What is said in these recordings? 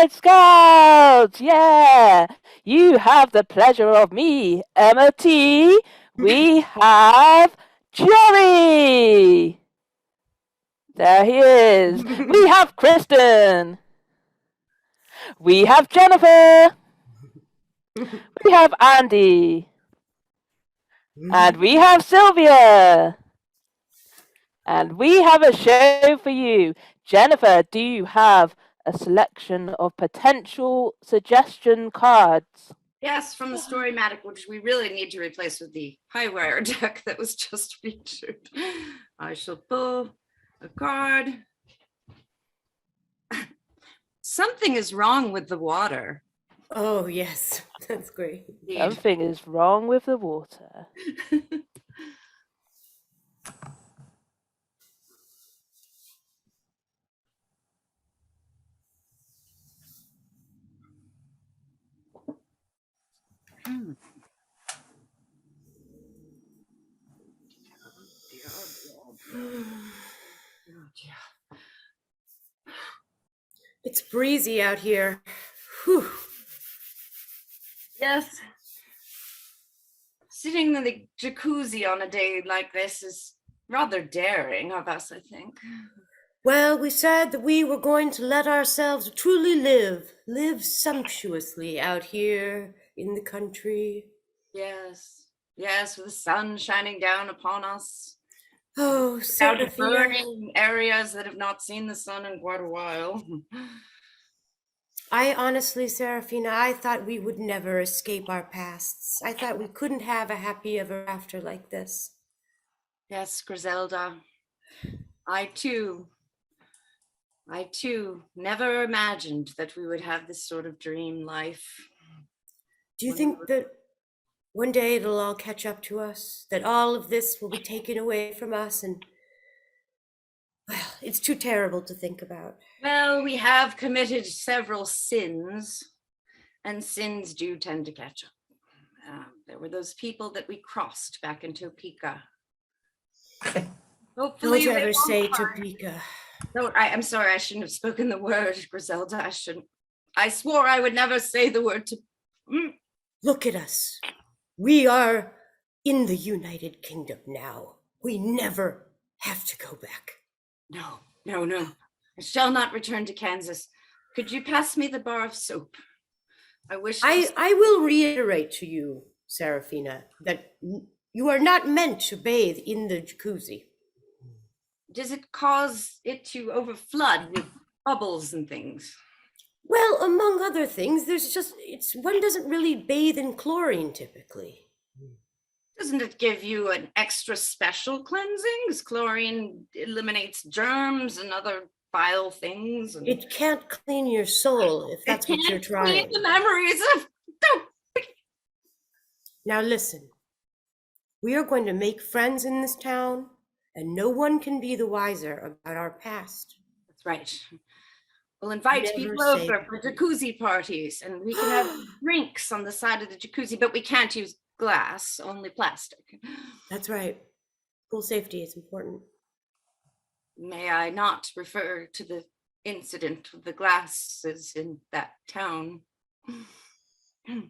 right, Scouts! Yeah! You have the pleasure of me, Emma T. We have Jerry! There he is. We have Kristen. We have Jennifer. We have Andy. And we have Sylvia. And we have a show for you. Jennifer, do you have a selection of potential suggestion cards? Yes, from the Storymatic, which we really need to replace with the Highwire deck that was just featured. I shall pull a card. Something is wrong with the water. Oh, yes, that's great. Something is wrong with the water. It's breezy out here. Whew. Yes. Sitting in the jacuzzi on a day like this is rather daring of us, I think. Well, we said that we were going to let ourselves truly live sumptuously out here in the country. Yes, yes, with the sun shining down upon us. Oh, Out of Serafina. burning areas that have not seen the sun in quite a while. I honestly, Serafina, I thought we would never escape our pasts. I thought we couldn't have a happy ever after like this. Yes, Griselda. I too never imagined that we would have this sort of dream life. Do you think that one day it'll all catch up to us? That all of this will be taken away from us? And, well, it's too terrible to think about. Well, we have committed several sins, and sins do tend to catch up. There were those people that we crossed back in Topeka. Hopefully, Don't ever say Topeka. No, I'm sorry, I shouldn't have spoken the word, Griselda. I shouldn't. I swore I would never say the word to. Look at us. We are in the United Kingdom now. We never have to go back. No. I shall not return to Kansas. Could you pass me the bar of soap? I wish. I will reiterate to you, Serafina, that you are not meant to bathe in the jacuzzi. Does it cause it to overflood with bubbles and things? Well, among other things, one doesn't really bathe in chlorine typically. Doesn't it give you an extra special cleansing? Because chlorine eliminates germs and other vile things. And it can't clean your soul if that's what you're trying. The memories of. Now listen, we are going to make friends in this town, and no one can be the wiser about our past. That's right. We'll invite people over for jacuzzi parties, and we can have drinks on the side of the jacuzzi, but we can't use glass, only plastic. That's right. Pool safety is important. May I not refer to the incident with the glasses in that town?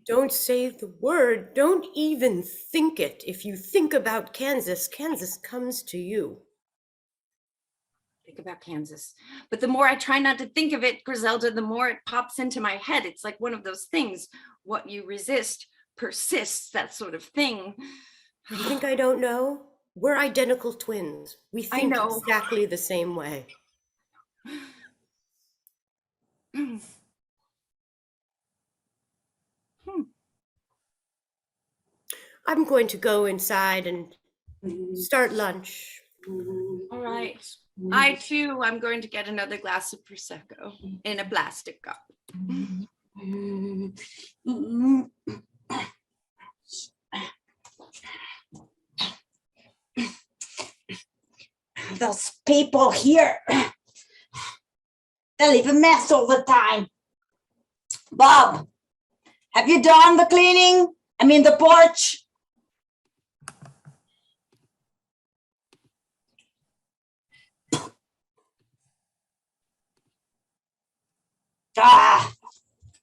Don't say the word. Don't even think it. If you think about Kansas, Kansas comes to you. Think about Kansas. But the more I try not to think of it, Griselda, the more it pops into my head. It's like one of those things. What you resist persists, that sort of thing. You think I don't know? We're identical twins. We think exactly the same way. I'm going to go inside and start lunch. All right. I too, I'm going to get another glass of Prosecco in a plastic cup. Those people here, they leave a mess all the time. Bob, have you done the cleaning? I mean the porch?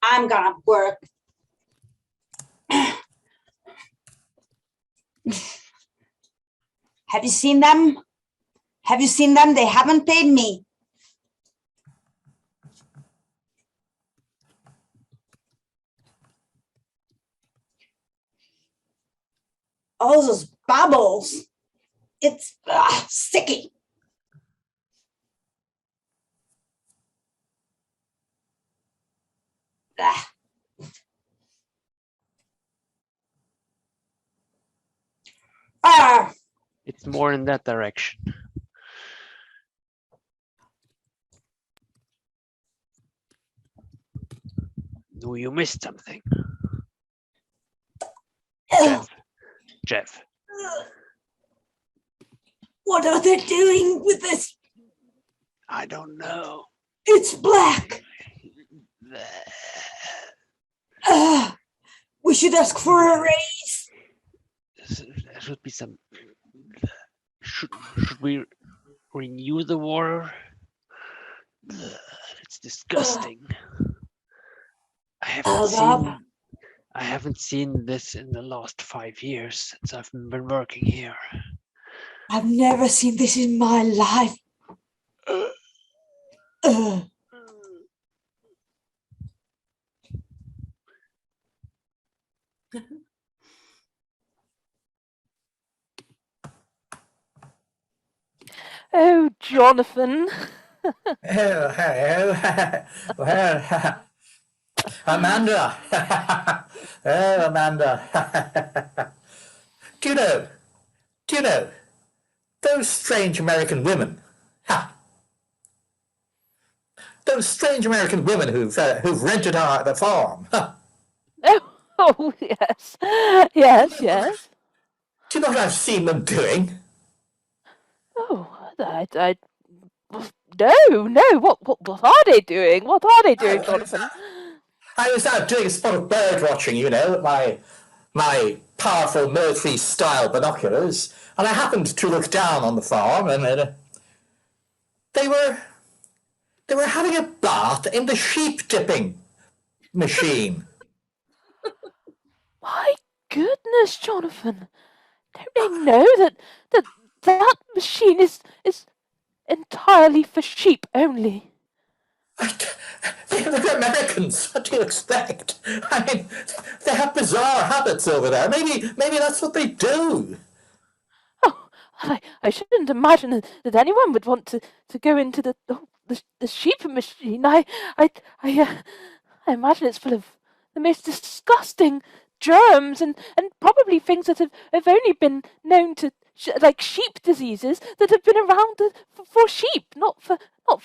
I'm gonna work. Have you seen them? Have you seen them? They haven't paid me. All those bubbles. It's sticky. Ah. Ah. It's more in that direction. No, you missed something. Ugh. Jeff. What are they doing with this? I don't know. It's black. We should ask for a raise. There should be some. Should we renew the water? It's disgusting. I haven't seen this in the last 5 years since I've been working here. I've never seen this in my life. Oh, Jonathan. Hello. Well, Amanda. Oh, Amanda. Do you know those strange American women? Ha. Those strange American women who've rented the farm. Ha. Oh, yes. Yes. Do you know what I've seen them doing? Oh, no. What are they doing? What are they doing, Jonathan? I was out doing a spot of bird watching, with my powerful military-style binoculars, and I happened to look down on the farm, and they were having a bath in the sheep dipping machine. My goodness, Jonathan. Don't they know that machine is entirely for sheep only? They're Americans. What do you expect? I mean, they have bizarre habits over there. Maybe that's what they do. Oh, I shouldn't imagine that anyone would want to go into the sheep machine. I imagine it's full of the most disgusting germs and probably things that have only been known to like sheep diseases that have been around for sheep, not for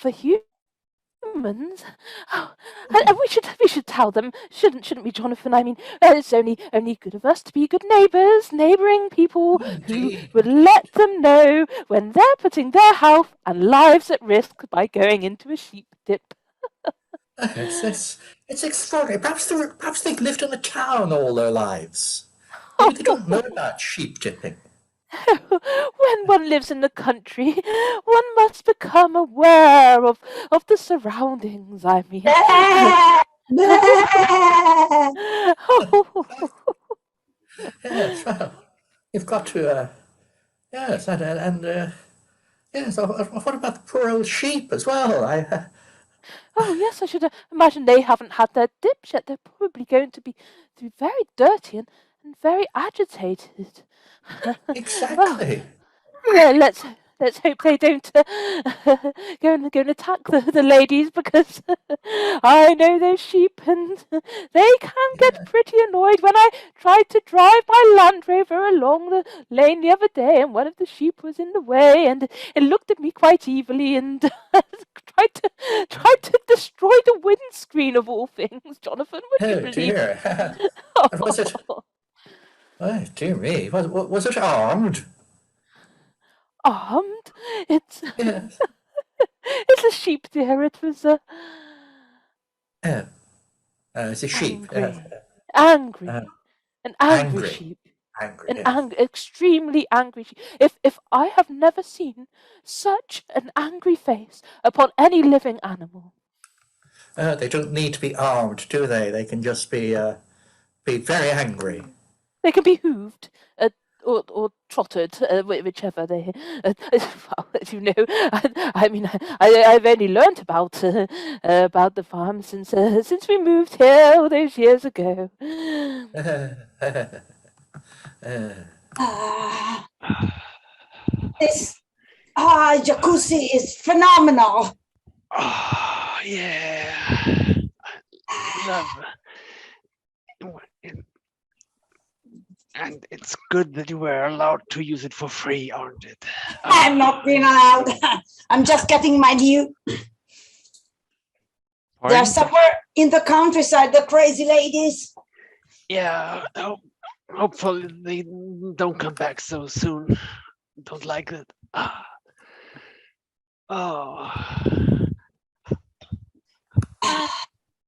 humans. Oh, and we should tell them, shouldn't we, Jonathan? I mean, it's only good of us to be good neighbours, neighbouring people who would let them know when they're putting their health and lives at risk by going into a sheep dip. It's extraordinary. Perhaps they've lived in a town all their lives. Maybe they don't know about sheep dipping. When one lives in the country, one must become aware of the surroundings. I mean, Yes, well, you've got to. Yes, and yes. What about the poor old sheep as well? Oh yes, I should imagine they haven't had their dips yet. They're probably going to be very dirty and very agitated. Exactly. Yeah, let's hope they don't go and attack the ladies, because I know those sheep and they can get pretty annoyed. When I tried to drive my Land Rover along the lane the other day, and one of the sheep was in the way, and it looked at me quite evilly and tried to destroy the windscreen of all things. Jonathan, would you Oh believe? dear. And was it? Oh dear me. Was it armed? Armed? It's Yes. it's a sheep, dear. It was Oh, it's a sheep. angry, Uh, an angry angry. sheep, Angry. an Yes. extremely angry sheep. If I have never seen such an angry face upon any living animal. They don't need to be armed, do they? They can just be very angry. They can be hooved, or trotted, whichever they. Well, as you know, I mean, I've only learnt about the farm since we moved here all those years ago. Ah, this jacuzzi is phenomenal. Oh, yeah. I love and it's good that you were allowed to use it for free, aren't it? I'm not being allowed. I'm just getting my due. They're Pardon? somewhere in the countryside, the crazy ladies. Yeah, hopefully they don't come back so soon. Don't like it. Ah. Oh.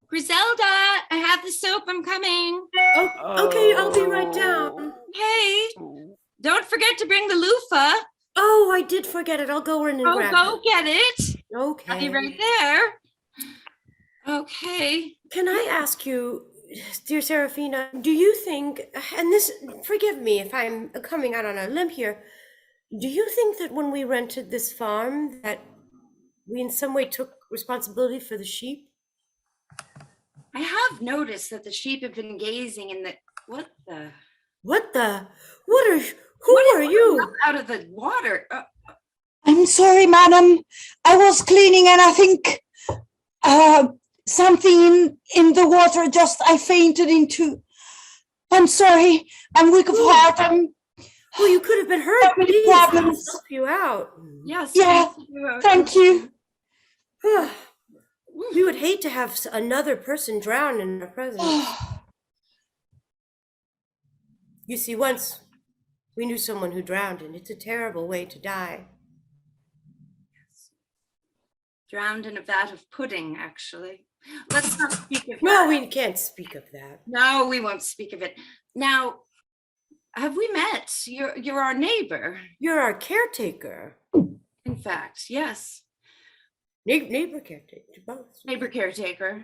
Griselda, I have the soap. I'm coming. Oh, okay, I'll be right down. Hey, Oh. don't forget to bring the loofah. Oh, I did forget it. I'll go in and Oh, grab go it. get it. I'll be Okay. right there. Okay. Can I ask you, dear Serafina, do you think, and this, forgive me if I'm coming out on a limb here, do you think that when we rented this farm that we in some way took responsibility for the sheep? I have noticed that the sheep have been gazing in the what are Who are you? out of the water? I'm sorry, madam. I was cleaning and I think something in the water just I fainted into. I'm sorry. I'm weak of heart. Well, you could have been hurt. So many Please, I'll problems. help you out. Yes. Yeah, thank you. We would hate to have another person drown in our presence. You see, once we knew someone who drowned, and it's a terrible way to die. Drowned in a vat of pudding, actually. Let's not speak of No, that. we can't speak of that. No, we won't speak of it. Now, have we met? You're our neighbor. You're our caretaker. In fact, yes. Neighbor caretaker, both. Neighbor caretaker.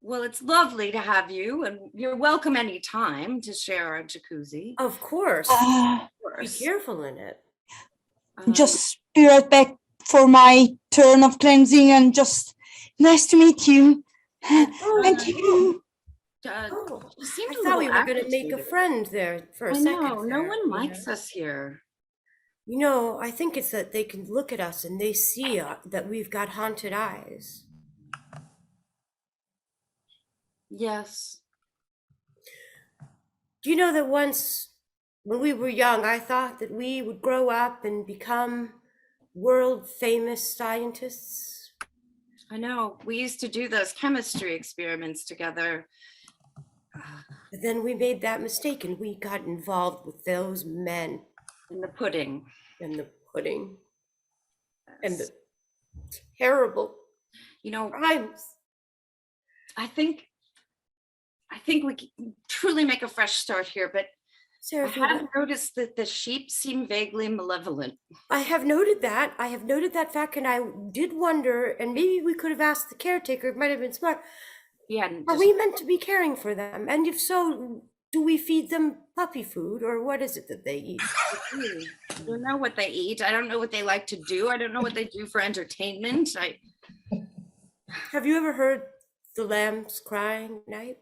Well, it's lovely to have you, and you're welcome anytime to share our jacuzzi. Of course. Uh, Of Be course. careful in it. just be right back for my turn of cleansing and just nice to meet you. Thank you. Oh, you seemed I a thought we little were going to make a agitated. friend there for a I second. know, no one Serafina. likes us here. You know, I think it's that they can look at us and they see that we've got haunted eyes. Yes. Do you know that once, when we were young, I thought that we would grow up and become world famous scientists? I know. We used to do those chemistry experiments together. But then we made that mistake and we got involved with those men In the pudding. and the pudding and Yes. the terrible You know, crimes. I think we can truly make a fresh start here, but I Serafina, have noticed that the sheep seem vaguely malevolent. I have noted that. I have noted that fact, and I did wonder, and maybe we could have asked the caretaker, it might have been smart. Yeah, and Are just- we meant to be caring for them? And if so, do we feed them puppy food, or what is it that they eat? I don't know what they eat. I don't know what they like to do. I don't know what they do for entertainment. Have you ever heard the lambs crying at night?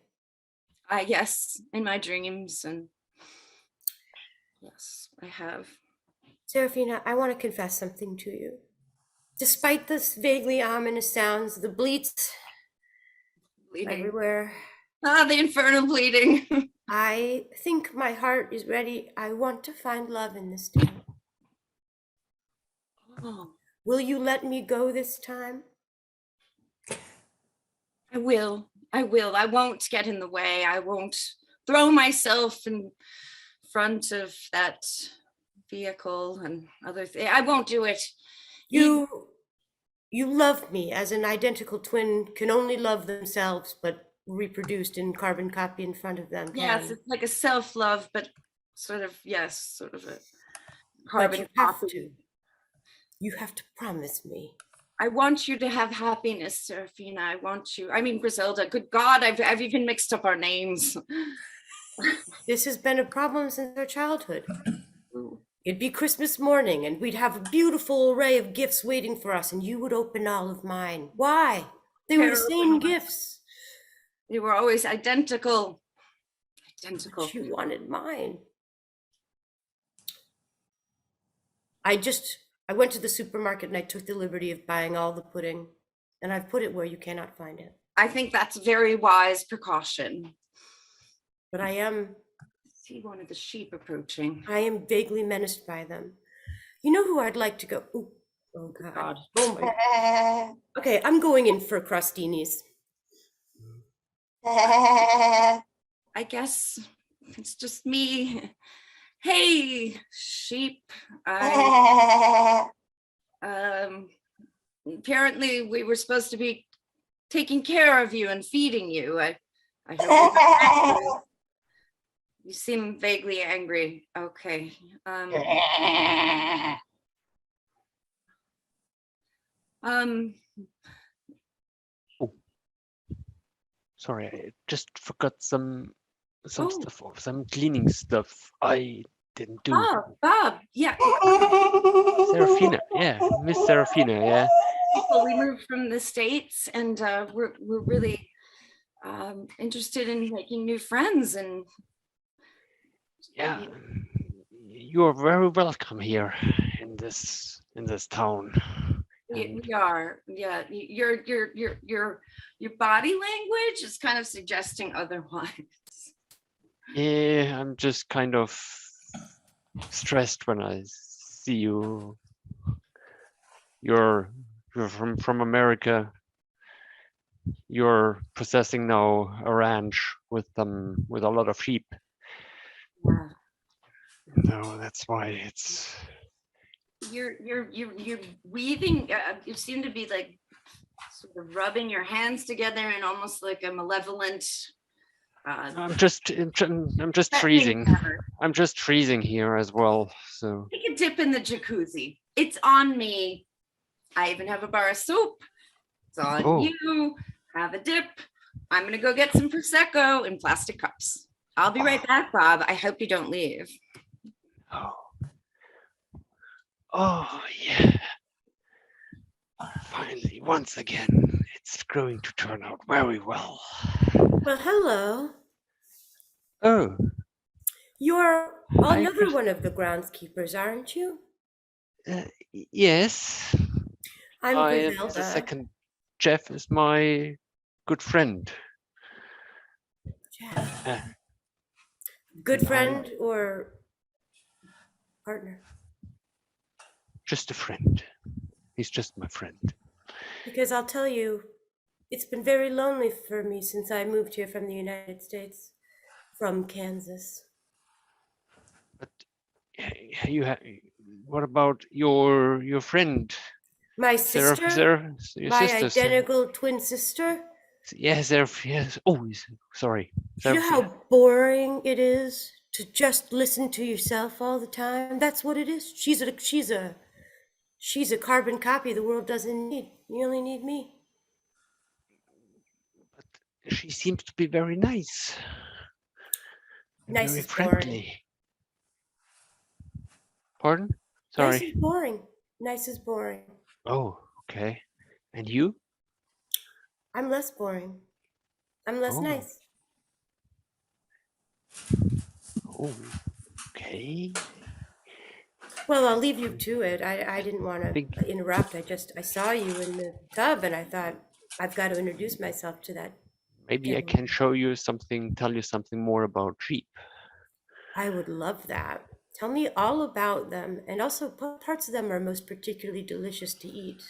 Yes, in my dreams, and yes, I have. Serafina, I want to confess something to you. Despite this vaguely ominous sounds, the bleats Bleeding. everywhere, The infernal bleeding. I think my heart is ready. I want to find love in this town. Oh, Will you let me go this time? I will. I will. I won't get in the way. I won't throw myself in front of that vehicle and other things. I won't do it. You love me as an identical twin can only love themselves, but reproduced in carbon copy in front of them. Yes, can. it's like a self-love, but sort of, yes, sort of a But carbon you have copy. to. You have to promise me I want you to have happiness, Serafina. I mean, Griselda, good God, I've even mixed up our names. This has been a problem since our childhood. It'd be Christmas morning, and we'd have a beautiful array of gifts waiting for us, and you would open all of mine. Why? They were the same gifts. They were always identical. Identical. But you wanted mine. I went to the supermarket and I took the liberty of buying all the pudding, and I've put it where you cannot find it. I think that's very wise precaution. But I am See one of the sheep approaching. vaguely menaced by them. You know who I'd like to go? Ooh, oh God. Oh my. Okay, I'm going in for crostinis. I guess it's just me. Hey, sheep. Apparently we were supposed to be taking care of you and feeding you. I hope you seem vaguely angry. Okay. Sorry, I just forgot some Oh. stuff, some cleaning stuff I didn't do. Bob, yeah. Serafina, yeah, Miss Serafina, yeah. Well, we moved from the States, and we're really interested in making new friends. And Yeah, you are very welcome here in this town. And we are, yeah. Your body language is kind of suggesting otherwise. yeah, I'm just kind of stressed when I see you. You're from America. You're possessing now a ranch with a lot of sheep. Yeah. No, that's why it's. You're weaving. You seem to be like sort of rubbing your hands together in almost like a malevolent. I'm just freezing. I'm just freezing here as well. So Take a dip in the jacuzzi. It's on me. I even have a bar of soap. It's on Oh. you. Have a dip. I'm gonna go get some prosecco in plastic cups. I'll be right back, Bob. I hope you don't leave. Oh yeah. Finally, once again, it's going to turn out very well. Well, hello. Oh, You're Hi, another Chris. one of the groundskeepers, aren't you? yes. I'm I am Griselda. the second. Jeff is my good friend. Jeff. Uh, Good friend or partner? Just a friend. He's just my friend. Because I'll tell you, it's been very lonely for me since I moved here from the United States, from Kansas. But what about your friend? My Sarah, sister, your my sister. identical twin sister. Yes, yes. Oh, sorry. Do you know how boring it is to just listen to yourself all the time? That's what it is. She's a carbon copy the world doesn't need. You only need me. But she seems to be very nice. And Nice very is boring. friendly. Pardon? Sorry. Nice is boring. Nice is boring. Oh, okay. And you? I'm less boring. I'm less Oh. nice. Oh, okay. Well, I'll leave you to it. I didn't want to Think- interrupt. I saw you in the tub and I thought I've got to introduce myself to that. Maybe I can show you something, tell you something more about sheep. I would love that. Tell me all about them, and also what parts of them are most particularly delicious to eat.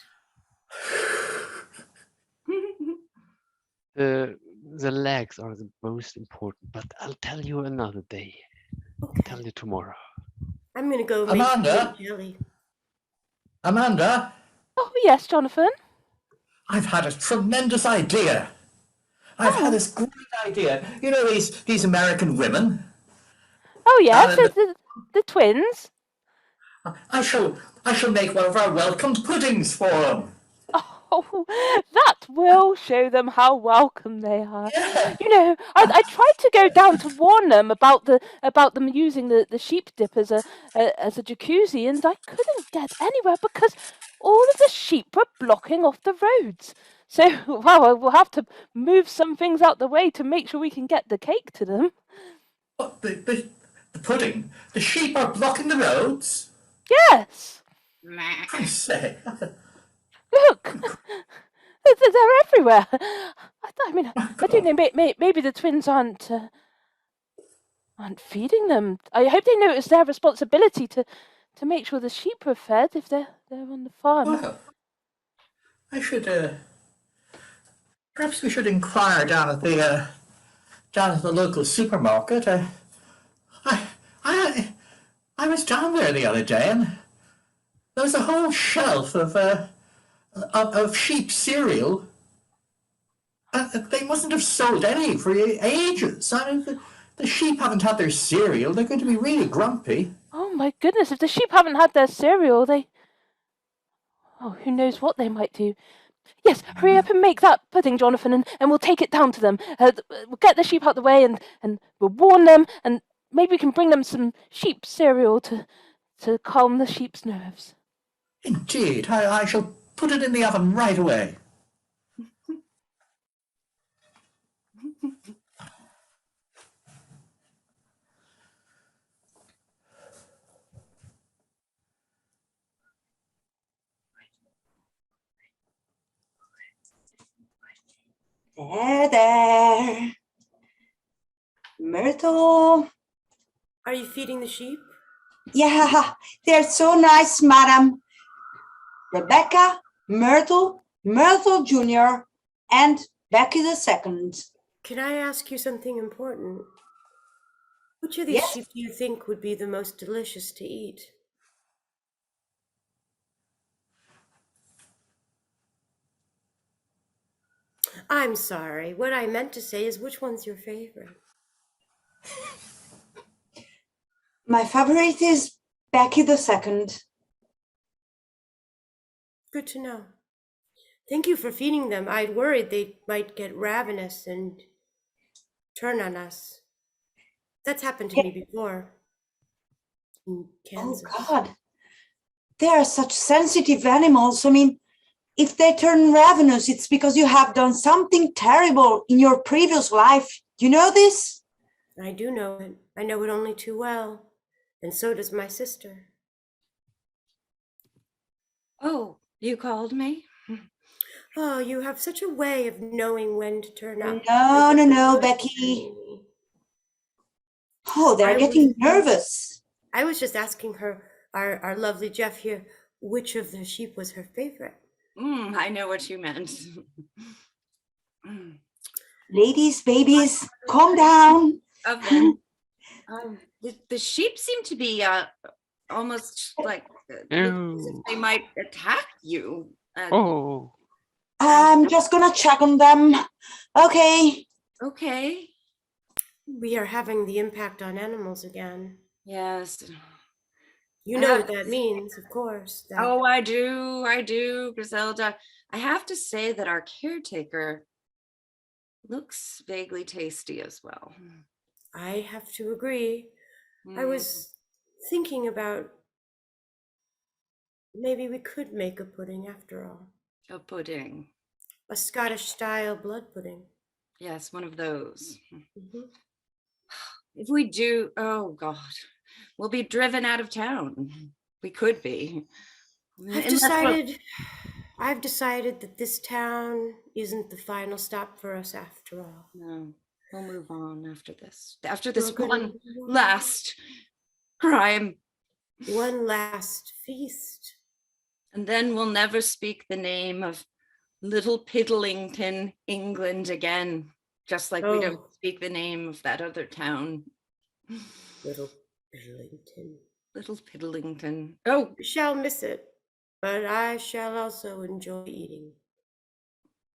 The legs are the most important, but I'll tell you another day. Okay. Tell you tomorrow. I'm gonna go make Amanda? some jelly. Amanda, Oh, yes, Jonathan. I've had a tremendous idea. I've had this great idea. You know these American women? Oh, yes, And- the twins. I shall make one of our welcome puddings for them. Oh, Oh, that will show them how welcome they are. Yeah. You know, I tried to go down to warn them about them using the sheep dip as a jacuzzi, and I couldn't get anywhere because all of the sheep were blocking off the roads. So, well, we'll have to move some things out the way to make sure we can get the cake to them. What, the pudding? The sheep are blocking the roads? Yes, Meh. I say. look, they're everywhere. I mean, I don't know. Maybe the twins aren't feeding them. I hope they know it's their responsibility to make sure the sheep are fed if they're on the farm. Well, I should, perhaps we should inquire down at the local supermarket. I was down there the other day, and there was a whole shelf of sheep cereal. They mustn't have sold any for ages. I mean, the sheep haven't had their cereal. They're going to be really grumpy. Oh my goodness! If the sheep haven't had their cereal, who knows what they might do. Yes, hurry up and make that pudding, Jonathan, and we'll take it down to them. We'll get the sheep out the way, and we'll warn them, and maybe we can bring them some sheep cereal to calm the sheep's nerves. Indeed, I shall put it in the oven right away. There. Myrtle. Are you feeding the sheep? Yeah, they're so nice, madam. Rebecca, Myrtle, Myrtle Jr., and Becky the Second. Can I ask you something important? Which of these Yes. sheep do you think would be the most delicious to eat? I'm sorry. What I meant to say is, which one's your favorite? My favorite is Becky the Second. Good to know. Thank you for feeding them. I'd worried they might get ravenous and turn on us. That's happened to me before. In Kansas. Oh, God. They are such sensitive animals. I mean, if they turn ravenous, it's because you have done something terrible in your previous life. You know this? I do know it. I know it only too well. And so does my sister. Oh, you called me? Oh, you have such a way of knowing when to turn up. No, Becky. Oh, they're getting nervous. I was just asking her, our lovely Jeff here, which of the sheep was her favorite. I know what you meant. Ladies, babies, calm down. Okay. The sheep seem to be almost like as if they might attack you. Oh, I'm just gonna check on them. Okay. Okay. We are having the impact on animals again. Yes. You know what that means, of course. That Oh, I do, Griselda. I have to say that our caretaker looks vaguely tasty as well. I have to agree. I was thinking about maybe we could make a pudding after all. A pudding. A Scottish style blood pudding. Yes, one of those. Mhm. If we do, oh God, we'll be driven out of town. We could be. I've decided that this town isn't the final stop for us after all. No, we'll move on after this. After this We're gonna one move on. last crime. One last feast. And then we'll never speak the name of Little Piddlington, England again. Just like we don't Oh. speak the name of that other town. Little Piddlington. Little Piddlington. Oh, We shall miss it, but I shall also enjoy eating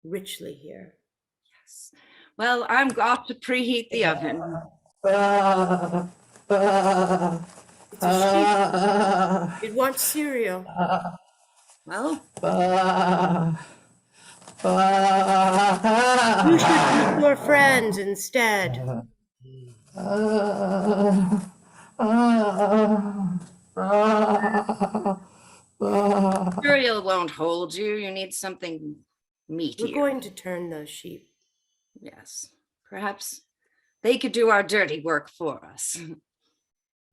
richly here. yes. Well, I'm off to preheat the oven. It's a sheep. It wants cereal. Well, You should meet your friends instead. Cereal won't hold you. You need something We're meatier. going to turn those sheep. Yes, perhaps they could do our dirty work for us.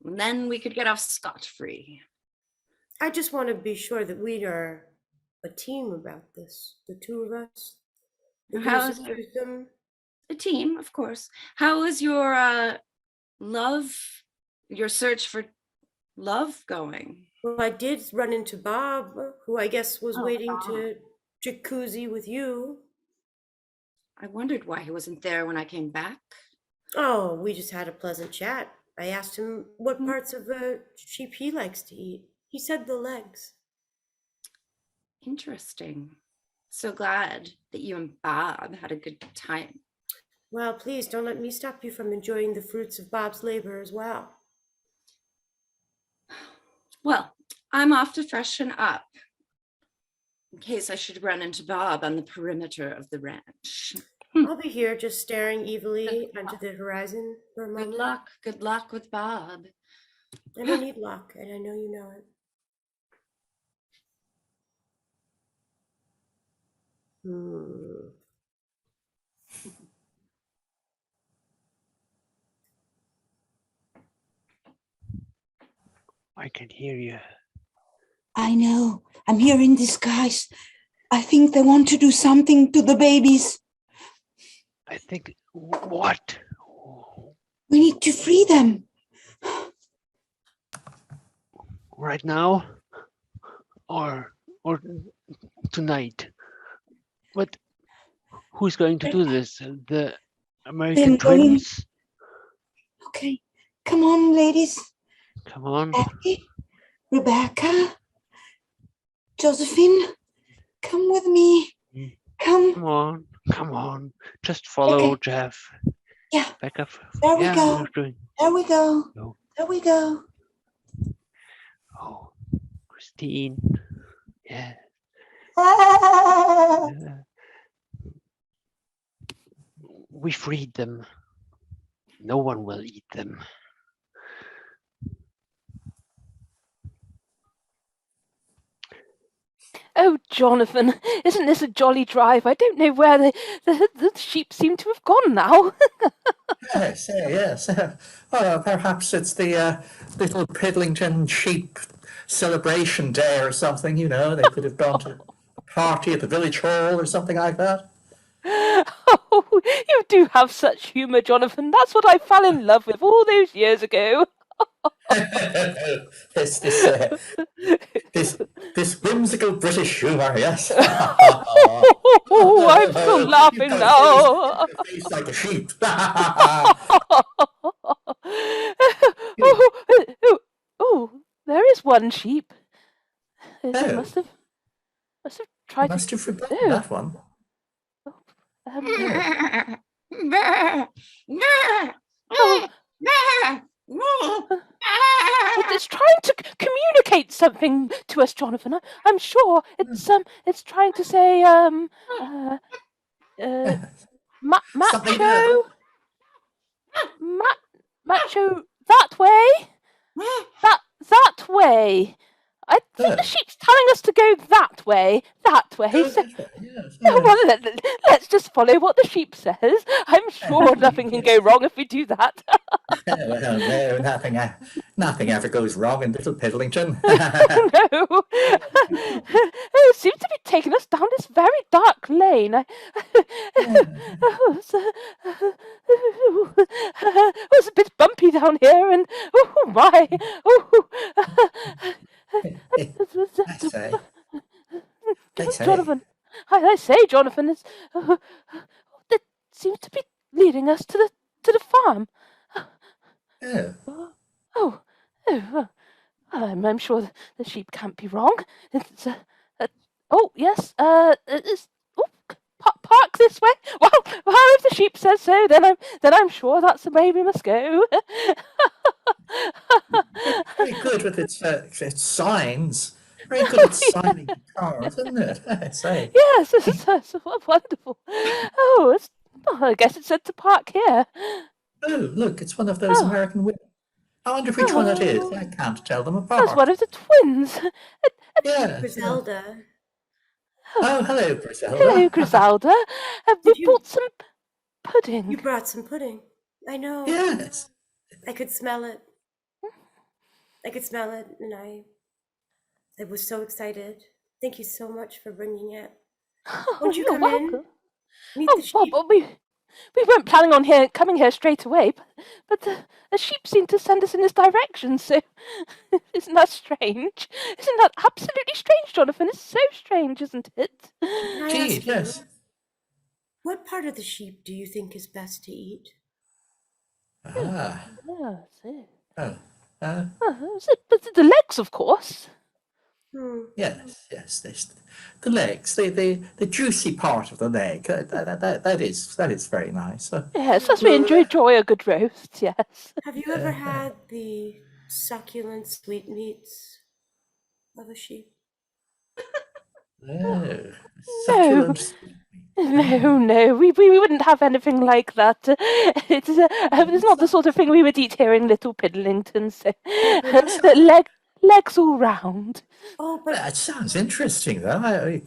And then we could get off scot-free. I just want to be sure that we are a team about this, the two of us. The How goose is and Goosum. a team, of course. How is your your search for love going? Well, I did run into Bob, who I guess was Oh, waiting Bob. to jacuzzi with you. I wondered why he wasn't there when I came back. Oh, we just had a pleasant chat. I asked him what Hmm. parts of a sheep he likes to eat. He said the legs. Interesting. So glad that you and Bob had a good time. Well, please don't let me stop you from enjoying the fruits of Bob's labor as well. Well, I'm off to freshen up in case I should run into Bob on the perimeter of the ranch. I'll be here just staring evilly onto the horizon for a Good moment. luck. Good luck with Bob. I don't need luck, and I know you know it. I can hear you. I know. I'm here in disguise. I think they want to do something to the babies. I think what? We need to free them. Right now? Or tonight? But who's going to do this? The American Them going- twins? Okay, come on, ladies. Come on. Abby, Rebecca, Josephine, come with me. Come. Come on. Come on. Just follow Okay. Jeff. Yeah. Back up. There we Yeah, go. we're doing. There we go. No. There we go. Oh, Christine. Yeah. Ah, We freed them. No one will eat them. Oh, Jonathan, isn't this a jolly drive? I don't know where the sheep seem to have gone now. Yes, yes. Perhaps it's the little Piddlington sheep celebration day or something, you know. They could have gone to a party at the village hall or something like that. Oh, you do have such humour, Jonathan. That's what I fell in love with all those years ago. This whimsical British humour, yes. Oh, I'm still laughing You've now. got a face like a sheep. Oh, there is one sheep. It Oh. must have tried Must to. have forgotten Oh. that one. It's trying to communicate something to us, Jonathan. I'm sure it's trying to say Something macho, macho that way, that way. I think the sheep's telling us to go that way. So, Yes, well, let's just follow what the sheep says. I'm sure nothing can go wrong if we do that. Well, no, nothing ever goes wrong in Little Piddlington. No, it seems to be taking us down this very dark lane. It's a bit bumpy down here, and oh my, I say. Jonathan, I say, Jonathan, that seems to be leading us to the farm. Oh, I'm sure the sheep can't be wrong. It's oh yes, it's park this way. Well, if the sheep says so, then I'm sure that's the way we must go. very good with its signs. very good at signing cars, isn't it? I say. Yes, that's wonderful. Oh, I guess it said to park here. Oh, look, it's one of those Oh. American women. I wonder which one it is. Oh. I can't tell them That's apart. one of the twins. Yeah. Griselda, Oh, hello, Griselda. Hello, Griselda. We Did you- brought some pudding. you brought some pudding. I know. Yes. I could smell it. I could smell it, and I was so excited. Thank you so much for bringing it. Oh, Won't you you're come in? welcome. Meet Oh, the sheep. well, we weren't planning on coming here straight away, but the sheep seemed to send us in this direction, so isn't that strange? Isn't that absolutely strange, Jonathan? It's so strange, isn't it? Can I Gee, ask you, yes. what part of the sheep do you think is best to eat? Ah. Yeah, so. Oh. But the legs, of course. Yes, yes. The legs, the juicy part of the leg. That is very nice. Yes, as we enjoy a good roast, yes. Have you ever had the succulent sweetmeats of a sheep? Oh, succulent. No, we wouldn't have anything like that. It's not the sort of thing we would eat here in Little Piddlington, so legs all round. Oh, but That sounds interesting, though.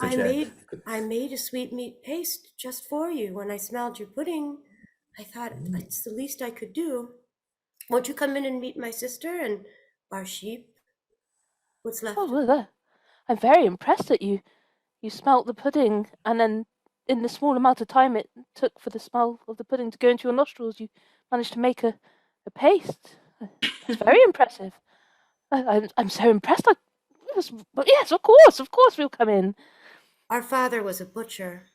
I made a sweetmeat paste just for you. When I smelled your pudding, I thought it's the least I could do. Won't you come in and meet my sister and our sheep? What's left? Oh, well, I'm very impressed that you smelt the pudding, and then in the small amount of time it took for the smell of the pudding to go into your nostrils, you managed to make a paste. It's very impressive. I'm so impressed. But yes, of course we'll come in. Our father was a butcher.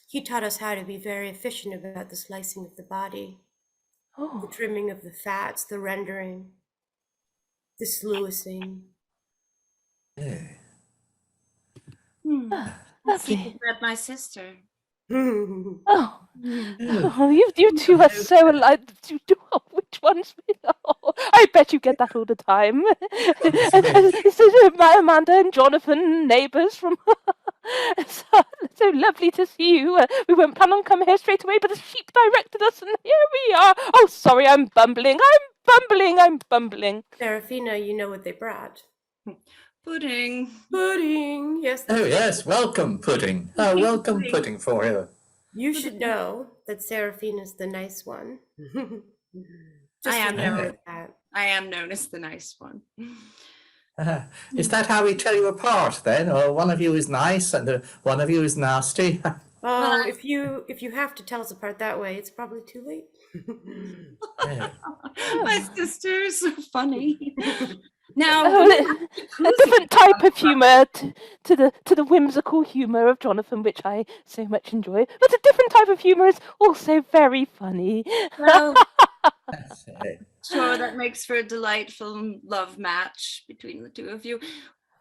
He taught us how to be very efficient about the slicing of the body, the Oh, trimming of the fats, the rendering, the sluicing. lovely. Read my sister. Oh, you two are so alike. Which one's me? Oh, I bet you get that all the time. This is my Amanda and Jonathan, neighbours from. So lovely to see you. We weren't planning on coming here straight away, but the sheep directed us, and here we are. Oh, sorry, I'm bumbling. Serafina, you know what they brought? Pudding. Pudding. Yes. Oh, yes. Welcome, pudding. Oh, welcome, pudding for you. You should know that Serafina's the nice one. I am remember known. that. I am known as the nice one. Is that how we tell you apart, then? Or one of you is nice and one of you is nasty? Oh, if you have to tell us apart that way, it's probably too late. Yeah. My sister is so funny. Now, A different type of humour to the whimsical humour of Jonathan, which I so much enjoy. But a different type of humour is also very funny. well, That's it. sure, that makes for a delightful love match between the two of you.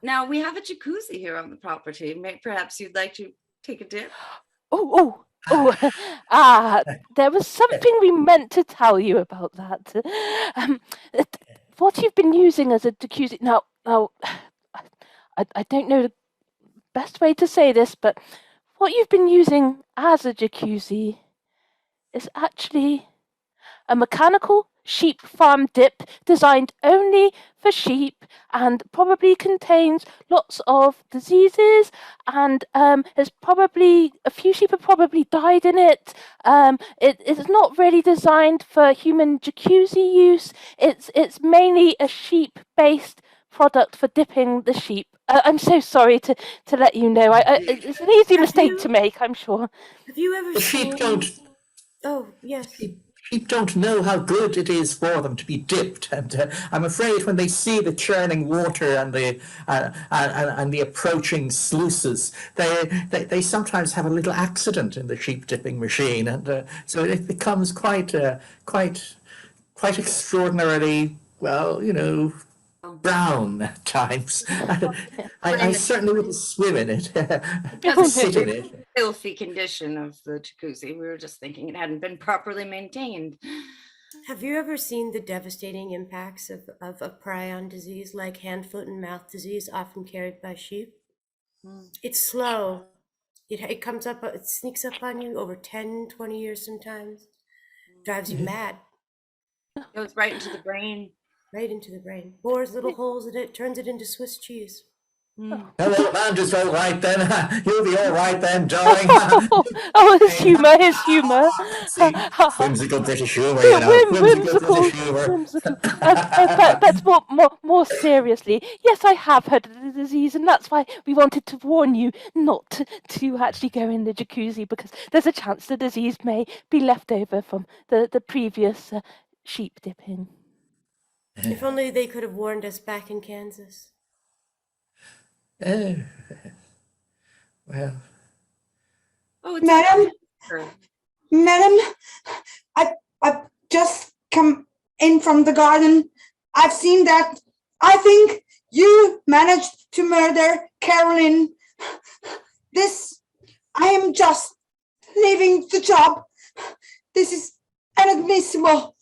Now, we have a jacuzzi here on the property. Perhaps you'd like to take a dip? There was something we meant to tell you about that. What you've been using as a jacuzzi now, I don't know the best way to say this, but what you've been using as a jacuzzi is actually a mechanical sheep farm dip designed only for sheep and probably contains lots of diseases and a few sheep have probably died in it. It is not really designed for human jacuzzi use. It's mainly a sheep-based product for dipping the sheep. I'm so sorry to let you know. It's an easy mistake to make, I'm sure. Have you ever The seen? sheep don't. Oh, yes. Sheep don't know how good it is for them to be dipped, and I'm afraid when they see the churning water and the approaching sluices, they sometimes have a little accident in the sheep dipping machine, and so it becomes quite extraordinarily, well, brown at times. I certainly wouldn't swim in it. Sit in it. Filthy condition of the jacuzzi. We were just thinking it hadn't been properly maintained. Have you ever seen the devastating impacts of a prion disease like hand, foot, and mouth disease, often carried by sheep? It's slow. It comes up, it sneaks up on you over 10, 20 years sometimes. Drives you mad, Goes right into the brain. right into the brain. Bores little holes in it, turns it into Swiss cheese. Hello, man, just all right then. You'll be all right then, darling. Oh, his humour, his humour. See, whimsical British humour, you know. Whimsical, British humour. whimsical. But more seriously, yes, I have heard of the disease, and that's why we wanted to warn you not to actually go in the jacuzzi, because there's a chance the disease may be left over from the previous sheep dipping. If only they could have warned us back in Kansas. Oh, well, Oh, it's Madam, her. madam, I've just come in from the garden. I've seen that. I think you managed to murder Carolyn. I am just leaving the job. This is inadmissible.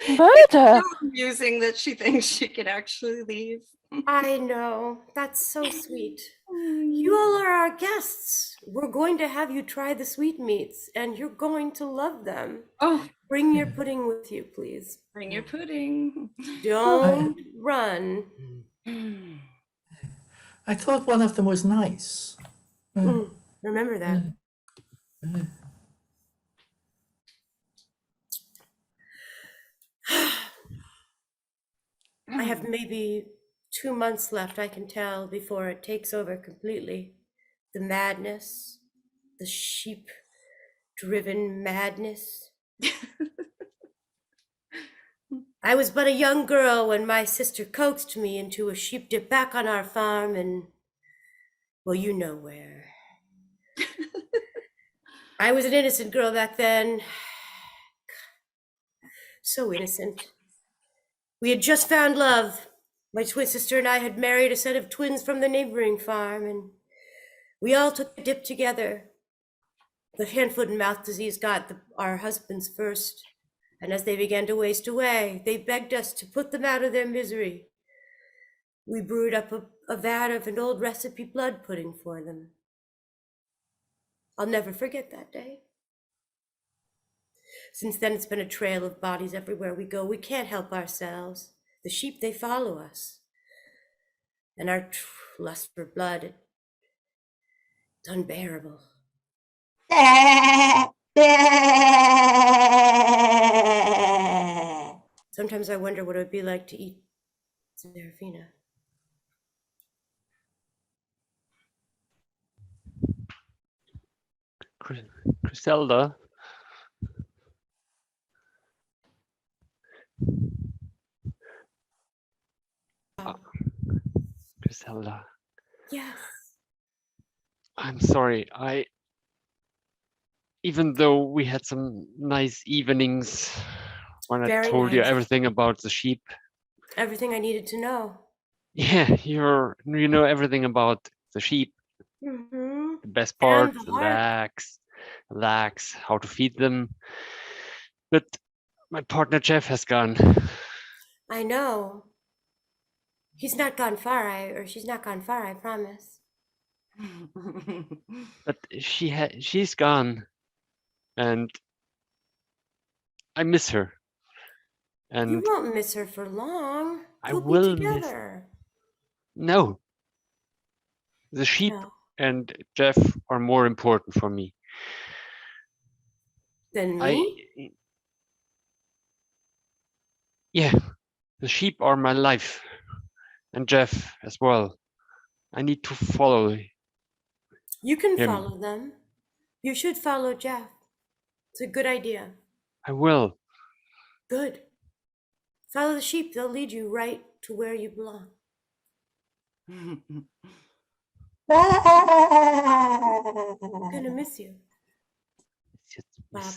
Murder? So amusing that she thinks she can actually leave. I know. That's so sweet. You all are our guests. We're going to have you try the sweetmeats, and you're going to love them. Oh, Bring your pudding with you, please. bring your pudding. Don't run. I thought one of them was nice. Remember that. I have maybe 2 months left, I can tell, before it takes over completely. The madness, the sheep-driven madness. I was but a young girl when my sister coaxed me into a sheep dip back on our farm, and, well, you know where. I was an innocent girl back then. So innocent. We had just found love. My twin sister and I had married a set of twins from the neighboring farm, and we all took a dip together. The hand, foot, and mouth disease got our husbands first, and as they began to waste away, they begged us to put them out of their misery. We brewed up a vat of an old recipe blood pudding for them. I'll never forget that day. Since then, it's been a trail of bodies everywhere we go. We can't help ourselves. The sheep, they follow us. And our lust for blood, it's unbearable. Sometimes I wonder what it would be like to eat Serafina. Griselda. Griselda, Yes. I'm sorry. Even though we had some nice evenings when I Very told you nice. everything about the sheep. Everything I needed to know. Yeah, you know everything about the sheep, Mm-hmm. the best part, the the heart. legs, how to feed them. But my partner Jeff has gone. I know. He's not gone far, or she's not gone far, I promise. But she's gone, and I miss her. You And won't miss her for long. I You'll will be miss- together. no, the sheep No. and Jeff are more important for me. Than me? Yeah, the sheep are my life, and Jeff as well. I need to follow. You can him. follow them. You should follow Jeff. It's a good idea. I will. Good. Follow the sheep. They'll lead you right to where you belong. I'm I'm gonna miss you. Bob.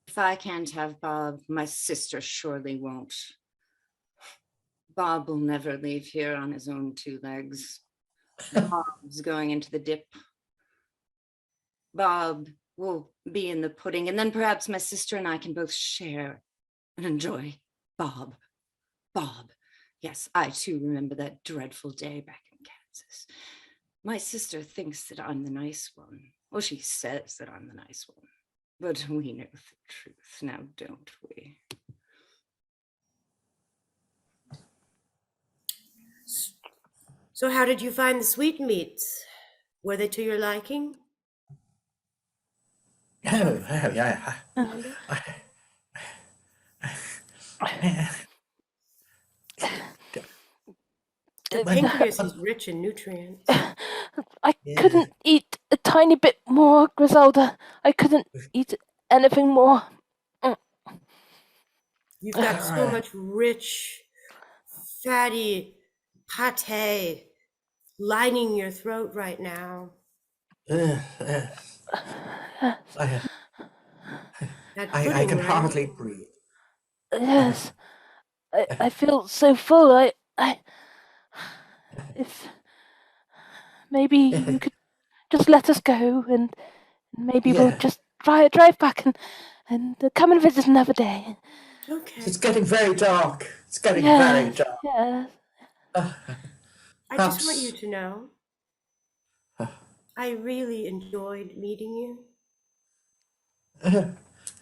If I can't have Bob, my sister surely won't. Bob will never leave here on his own two legs. Bob's going into the dip. Bob will be in the pudding, and then perhaps my sister and I can both share and enjoy Bob. Bob. Yes, I too remember that dreadful day back in Kansas. My sister thinks that I'm the nice one. Well, she says that I'm the nice one. But we know the truth now, don't we? So how did you find the sweetmeats? Were they to your liking? Oh, yeah. The pancreas is rich in nutrients. I couldn't eat a tiny bit more, Griselda. I couldn't eat anything more. You've got so much rich, fatty pate lining your throat right now. I That I pudding, can right? hardly breathe. Yes, I feel so full. If maybe you could just let us go, and maybe we'll Yeah. just drive back and come and visit another day. Okay. It's getting very dark. It's getting Yes, very dark. yes. I just want you Perhaps- to know, I really enjoyed meeting you.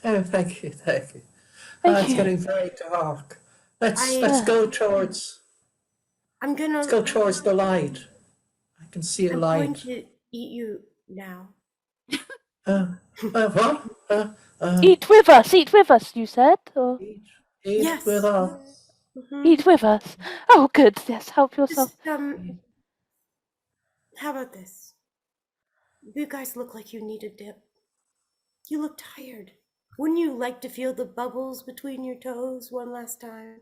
Oh, thank you, thank you. Thank It's you. getting very dark. Let's I- go towards I'm gonna. let's go towards the light. I can see a I'm going light. to eat you now. What? Eat with us, you said? Or Eat Yes. with us. Mhm. eat with us. Oh, good. Yes, help yourself. Just, how about this? You guys look like you need a dip. You look tired. Wouldn't you like to feel the bubbles between your toes one last time?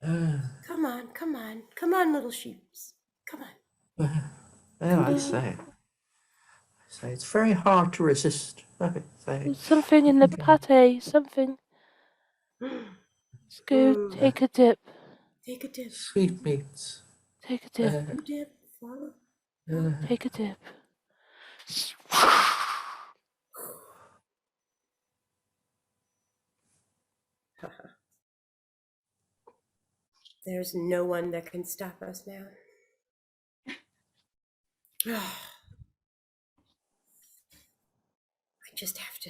Come on, little sheeps. Come on. Well, I say it's very hard to resist. I say. There's something in the pate, something. Let's go take a dip. Take a dip. Sweetmeats. Take a dip. You dip. Follow. Take a dip. There's no one that can stop us now. I just have to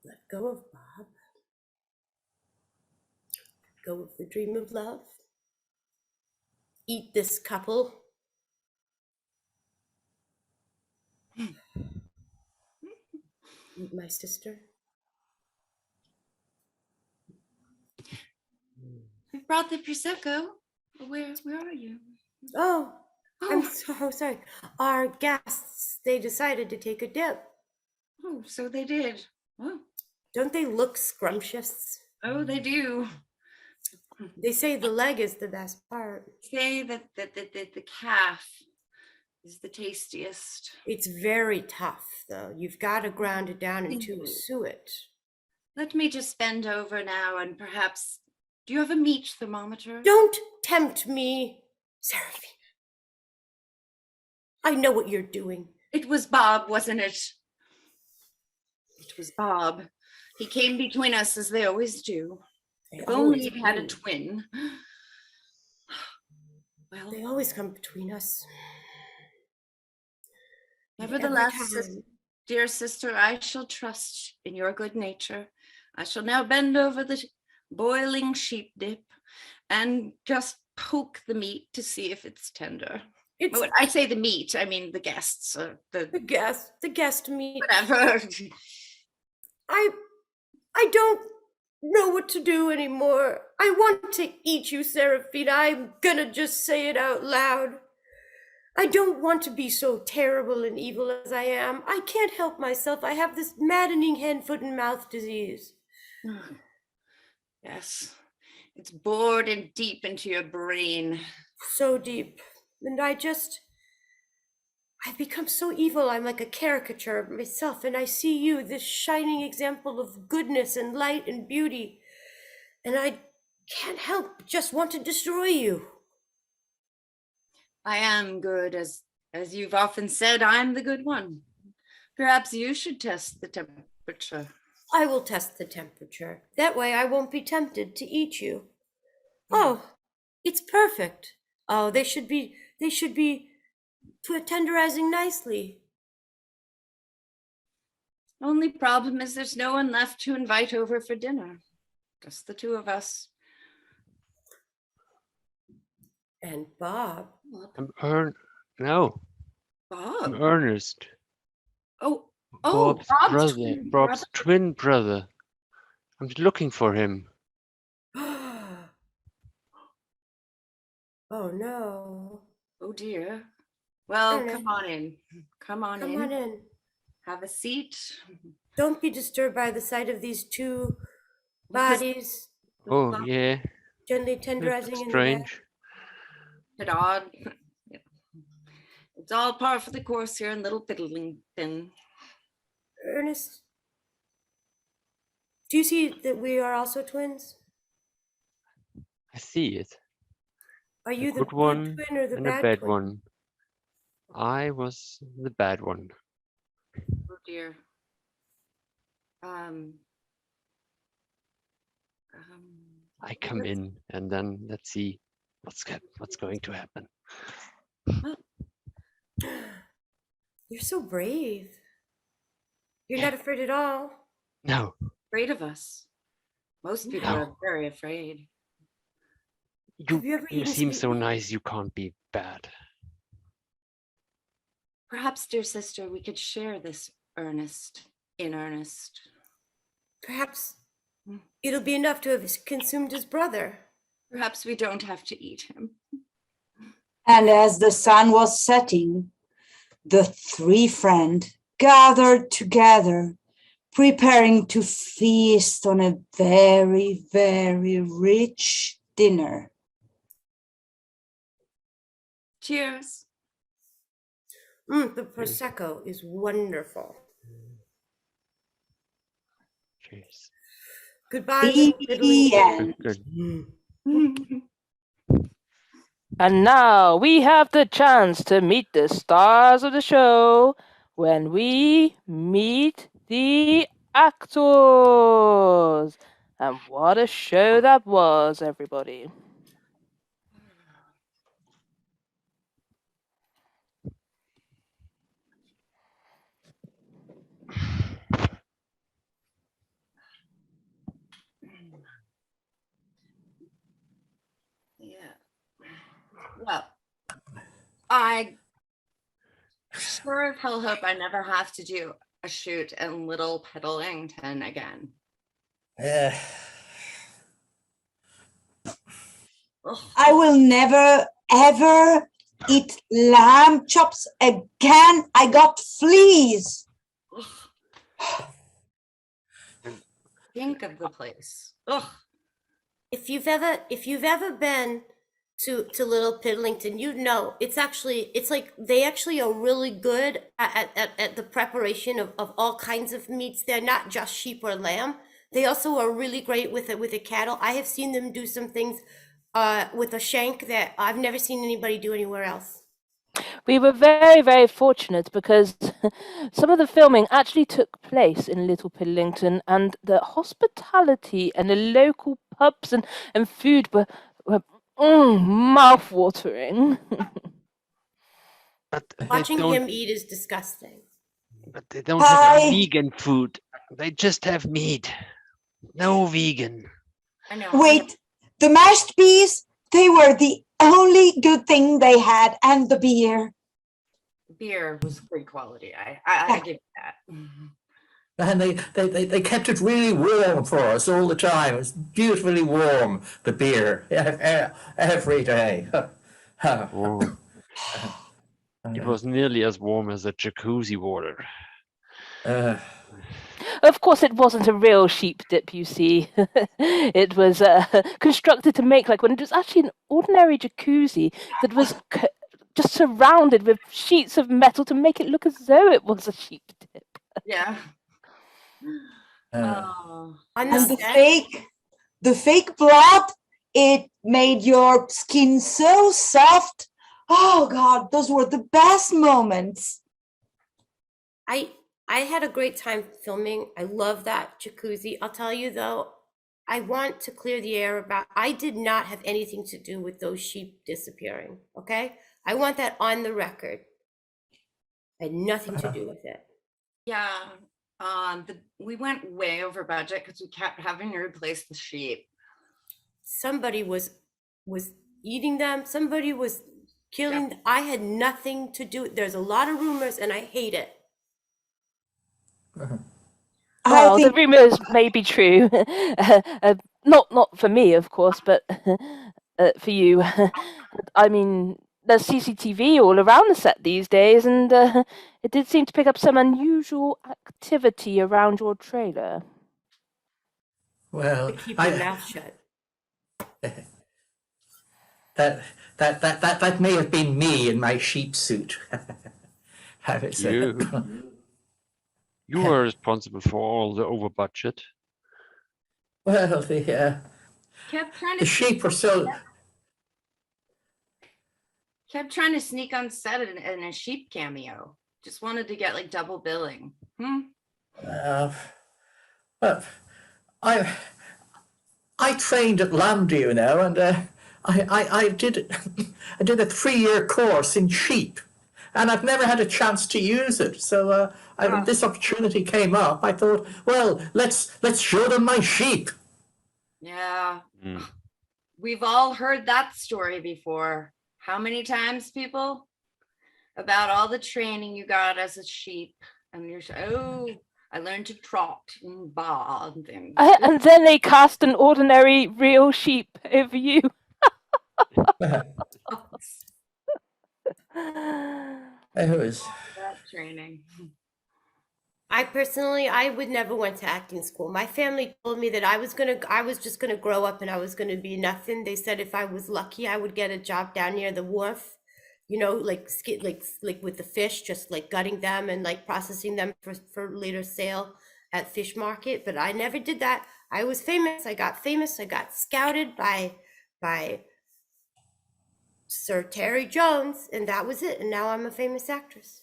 let go of Bob. Let go of the dream of love. Eat this couple. Eat my sister. I brought the Prosecco. Where are you? Oh, I'm Oh, so sorry. Our guests, they decided to take a dip. oh, so they did. Oh, Don't they look scrumptious? oh, they do. They say the leg is the best part. Say that the calf is the tastiest. It's very tough, though. You've got to ground it down into a Mhm. suet. Let me just bend over now and perhaps. Do you have a meat thermometer? Don't tempt me, Seraphina. I know what you're doing. It was Bob, wasn't it? It was Bob. He came between us as they always do. They If only always he'd had a do. twin. Well, They always come between us. And nevertheless, every time- dear sister, I shall trust in your good nature. I shall now bend over the boiling sheep dip and just poke the meat to see if it's tender. it's When I say the meat, I mean the guests, the guest meat. whatever. I don't know what to do anymore. I want to eat you, Seraphina. I'm gonna just say it out loud. I don't want to be so terrible and evil as I am. I can't help myself. I have this maddening hand, foot, and mouth disease. Yes, it's bored and deep into your brain. So deep. And I've become so evil. I'm like a caricature of myself. And I see you, this shining example of goodness and light and beauty. And I can't help but just want to destroy you. I am good, as you've often said, I'm the good one. Perhaps you should test the temperature. I will test the temperature. That way I won't be tempted to eat you. Oh, it's perfect. Oh, they should be tenderizing nicely. Only problem is there's no one left to invite over for dinner. Just the two of us. And Bob. No, Bob. I'm Ernest. Oh, Bob's brother, twin Bob's twin brother. I'm looking for him. Oh no. Oh dear. Well, Ernest. come on in. Come on in. Have a seat. Don't be disturbed by the sight of these two bodies Oh, yeah. gently That's tenderizing in the bed. strange. Bit odd. It's all par for the course here in Little Piddlington. Ernest, do you see that we are also twins? I see it. Are you the good good one twin or the and a bad bad twin? one. I was the bad one. Oh dear. I come in and then let's see what's going to happen. You're so brave. You're not afraid at all. No, Afraid of us. Most people No. are very afraid. Have you ever you eaten seem sweet so meat? nice. You can't be bad. Perhaps, dear sister, we could share this in earnest. Perhaps it'll be enough to have consumed his brother. Perhaps we don't have to eat him. And as the sun was setting, the three friends gathered together, preparing to feast on a very, very rich dinner. Cheers. The Prosecco is wonderful. Cheers. Goodbye, The little Piddlington. end. Good. And now we have the chance to meet the stars of the show when we meet the actors. And what a show that was, everybody. Yeah. Well, I sure as hell hope I never have to do a shoot in Little Piddlington again. Ugh. I will never, ever eat lamb chops again. I got fleas. Ugh. Think of the place. Ugh. If you've ever been to Little Piddlington, you know it's like they actually are really good at the preparation of all kinds of meats. They're not just sheep or lamb. They also are really great with a cattle. I have seen them do some things with a shank that I've never seen anybody do anywhere else. We were very, very fortunate because some of the filming actually took place in Little Piddlington, and the hospitality and the local pubs and food were mouth-watering. But Watching they don't, him eat is disgusting. but they don't have Hi. vegan food. They just have meat. No vegan. I know. Wait, the mashed peas, they were the only good thing they had, and the beer. Beer was good quality. I give you that. And they kept it really warm for us all the time. It was beautifully warm, the beer, every day. Oh. It was nearly as warm as the jacuzzi water. Of course, it wasn't a real sheep dip, you see. It was constructed to make like when it was actually an ordinary jacuzzi that was just surrounded with sheets of metal to make it look as though it was a sheep dip. Yeah. Oh. On And the set, the fake blood, It made your skin so soft. Oh God, those were the best moments. I had a great time filming. I love that jacuzzi. I'll tell you though, I want to clear the air about, I did not have anything to do with those sheep disappearing, okay? I want that on the record. I had nothing to do with it. Yeah, we went way over budget because we kept having to replace the sheep. Somebody was eating them, somebody was killing, I had nothing to do. There's a lot of rumors and I hate it. I Well, the think rumours may be true. Not for me, of course, but for you. I mean, there's CCTV all around the set these days, and it did seem to pick up some unusual activity around your trailer. Well, Keep your mouth shut. that may have been me in my sheep suit. You were responsible for all the over budget. Well, Kept trying the to sheep were so. kept trying to sneak on set in a sheep cameo. Just wanted to get like double billing. Well, I trained at Lambda, you know, and I did I did a 3-year course in sheep, and I've never had a chance to use it. So this opportunity came up. I thought, well, let's show them my sheep. Yeah. We've all heard that story before. How many times, people? About all the training you got as a sheep. And you're I learned to trot and baa and things. And then they cast an ordinary real sheep over you. It was. That training. I would never went to acting school. My family told me that I was just gonna grow up and I was gonna be nothing. They said if I was lucky, I would get a job down near the wharf, you know, like with the fish, just like gutting them and like processing them for later sale at fish market. But I never did that. I was famous. I got scouted by Sir Terry Jones, and that was it. And now I'm a famous actress.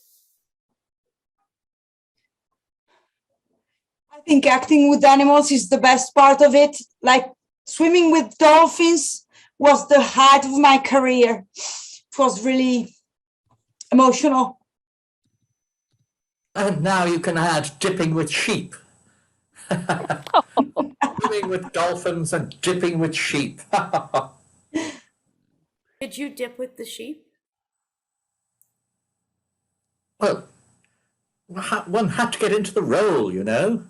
I think acting with animals is the best part of it. Like swimming with dolphins was the height of my career. It was really emotional. And now you can add dipping with sheep. Swimming with dolphins and dipping with sheep. Did you dip with the sheep? Well, one had to get into the role, you know.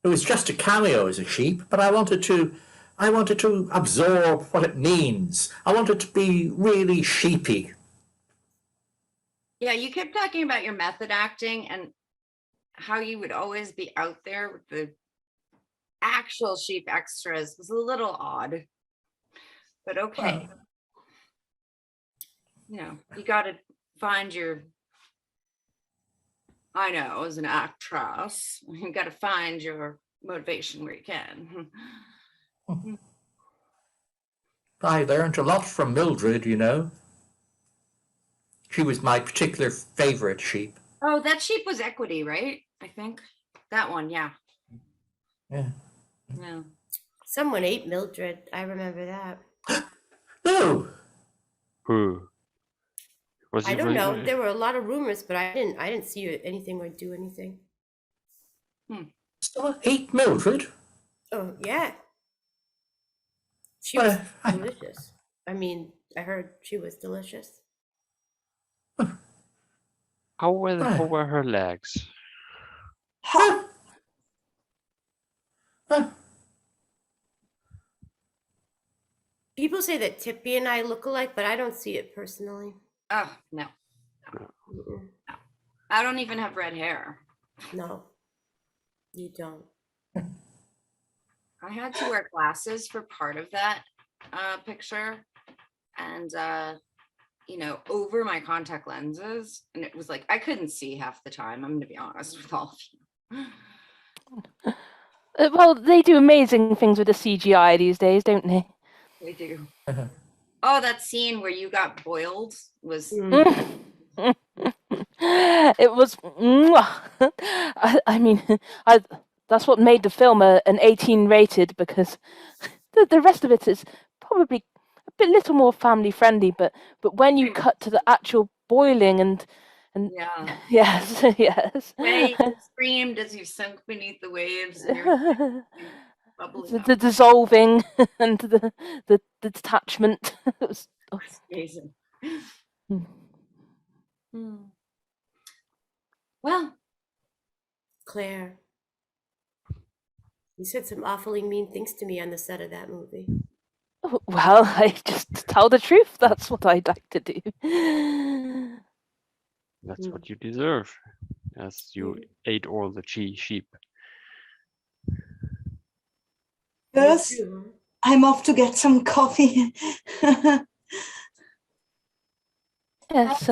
It was just a cameo as a sheep, but I wanted to absorb what it means. I wanted to be really sheepy. Yeah, you kept talking about your method acting and how you would always be out there with the actual sheep extras. It was a little odd, but okay. You know, you got to find your, I know, as an actress, you got to find your motivation where you can. I learned a lot from Mildred, you know. She was my particular favorite sheep. Oh, that sheep was Equity, right? I think that one. Yeah. Yeah. Yeah. Someone ate Mildred. I remember that. No. Who? Was I he don't know. really- There were a lot of rumors, but I didn't see anything or do anything. Someone ate Mildred? Oh yeah. She Well, was delicious. I mean, I heard she was delicious. How were her legs? Huh? People say that Tippy and I look alike, but I don't see it personally. Oh no, Mm-mm. I don't even have red hair. No, you don't. I had to wear glasses for part of that picture, and you know, over my contact lenses, and it was like I couldn't see half the time. I'm gonna be honest with all of you. Well, they do amazing things with the CGI these days, don't they? They do. Oh, that scene where you got boiled was It was. I mean, that's what made the film an 18 rated, because the rest of it is probably a bit little more family friendly. But when you cut to the actual boiling and yeah. yes, yes, Way you screamed as you sunk beneath the waves and you're bubbling the dissolving and the detachment. It was, oh. amazing. Mm. Well, Claire, you said some awfully mean things to me on the set of that movie. Well, I just tell the truth. That's what I'd like to do. That's what you deserve, as you ate all the sheep. Girls, You I'm off to get some coffee. Yes.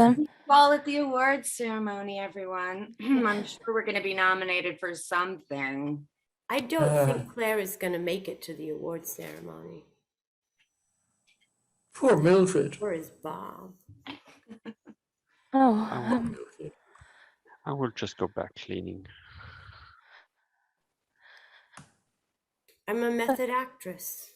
fall at the awards ceremony, everyone. I'm sure we're going to be nominated for something. I don't think Claire is going to make it to the awards ceremony. Poor Mildred. Or is Bob? Oh. I will just go back cleaning. I'm a method actress.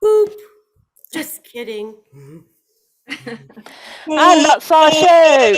Boop. Just kidding. And that's our show.